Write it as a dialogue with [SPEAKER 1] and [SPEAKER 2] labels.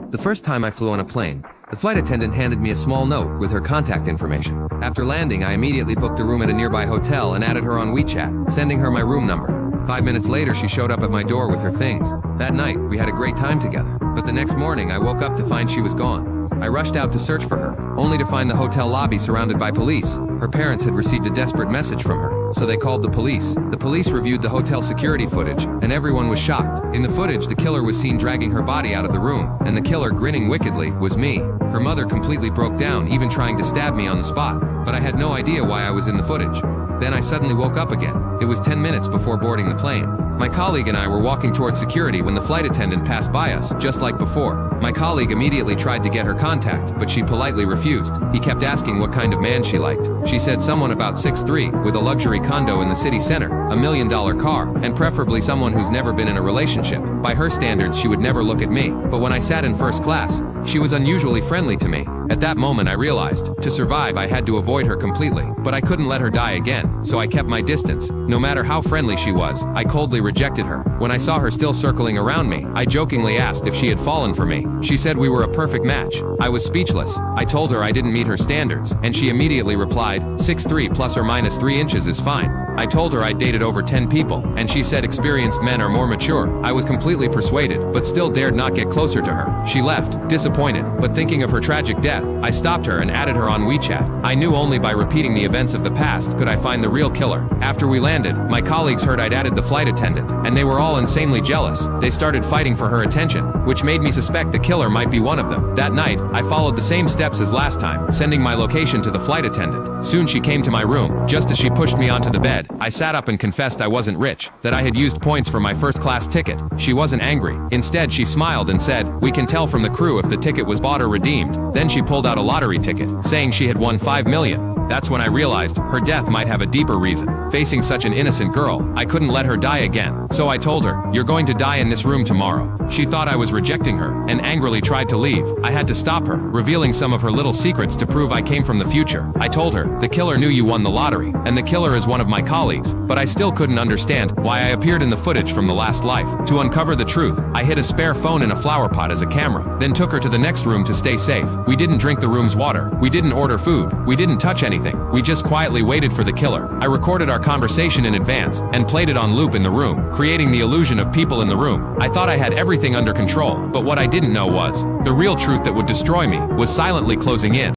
[SPEAKER 1] The first time I flew on a plane, the flight attendant handed me a small note with her contact information. After landing, I immediately booked a room at a nearby hotel and added her on WeChat, sending her my room number. 5 minutes later, she showed up at my door with her things. That night, we had a great time together. But the next morning, I woke up to find she was gone. I rushed out to search for her, only to find the hotel lobby surrounded by police. Her parents had received a desperate message from her, so they called the police. The police reviewed the hotel security footage, and everyone was shocked. In the footage, the killer was seen dragging her body out of the room, and the killer, grinning wickedly, was me. Her mother completely broke down, even trying to stab me on the spot, but I had no idea why I was in the footage. Then I suddenly woke up again. It was 10 minutes before boarding the plane. My colleague and I were walking towards security when the flight attendant passed by us, just like before. My colleague immediately tried to get her contact, but she politely refused. He kept asking what kind of man she liked. She said someone about 6'3", with a luxury condo in the city center, a $1 million car, and preferably someone who's never been in a relationship. By her standards, she would never look at me, but when I sat in first class, she was unusually friendly to me. At that moment I realized, to survive I had to avoid her completely, but I couldn't let her die again, so I kept my distance. No matter how friendly she was, I coldly rejected her. When I saw her still circling around me, I jokingly asked if she had fallen for me. She said we were a perfect match. I was speechless. I told her I didn't meet her standards, and she immediately replied, 6'3" plus or minus 3 inches is fine. I told her I'd dated over 10 people, and she said experienced men are more mature. I was completely persuaded, but still dared not get closer to her. She left, disappointed, but thinking of her tragic death, I stopped her and added her on WeChat. I knew only by repeating the events of the past could I find the real killer. After we landed, my colleagues heard I'd added the flight attendant, and they were all insanely jealous. They started fighting for her attention, which made me suspect the killer might be one of them. That night, I followed the same steps as last time, sending my location to the flight attendant. Soon she came to my room. Just as she pushed me onto the bed, I sat up and confessed I wasn't rich, that I had used points for my first-class ticket. She wasn't angry. Instead, she smiled and said, "We can tell from the crew if the ticket was bought or redeemed." Then she pulled out a lottery ticket, saying she had won 5 million. That's when I realized her death might have a deeper reason. Facing such an innocent girl, I couldn't let her die again. So I told her, "You're going to die in this room tomorrow." She thought I was rejecting her, and angrily tried to leave. I had to stop her, revealing some of her little secrets to prove I came from the future. I told her, "The killer knew you won the lottery, and the killer is one of my colleagues," but I still couldn't understand why I appeared in the footage from the last life. To uncover the truth, I hid a spare phone in a flower pot as a camera, then took her to the next room to stay safe. We didn't drink the room's water. We didn't order food. We didn't touch anything. We just quietly waited for the killer. I recorded our conversation in advance, and played it on loop in the room, creating the illusion of people in the room. I thought I had everything under control, but what I didn't know was, the real truth that would destroy me was silently closing in.